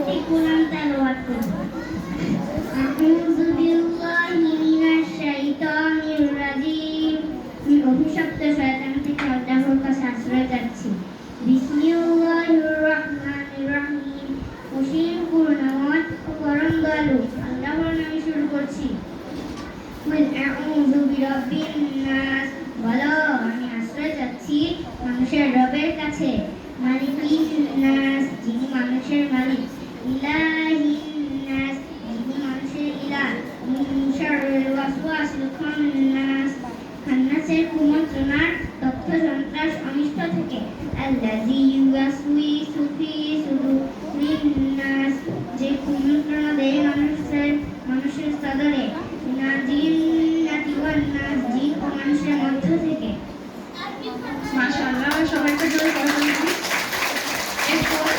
একটি কোরআন তেলাওয়াত করব। আউযু বিল্লাহি মিনাশ শাইতানির রাজিম। অভিশপ্ত শয়তান থেকে আল্লাহর কাছে আশ্রয় চাচ্ছি। বিসমিল্লাহির রহমানির রহিম। অসীম করুণাময় ও পরম দয়ালু আল্লাহর নামে শুরু করছি। কুল আউযু বিরাব্বিন নাস। বলো, আমি আশ্রয় চাচ্ছি মানুষের রবের কাছে। মালিকিন নাস, যিনি মানুষের মালিক। ইলাহিন নাস, যিনি মানুষের ইলাহ। মিন শাররিল ওয়াসওয়াসিল খান্নাস, খান্নাসের কুমন্ত্রণার তথ্য সন্ত্রাস অনিষ্ট থেকে। আল্লাযী ইউওয়াসউইসু ফী সুদুরিন নাস, যে কুমন্ত্রণা দেয় মানুষের সদরে। মিনাল জিন্নাতি ওয়ান নাস, জিন ও মানুষের মধ্য থেকে। মাশাআল্লাহ, সবাইকে জোরে করতালি। এরপর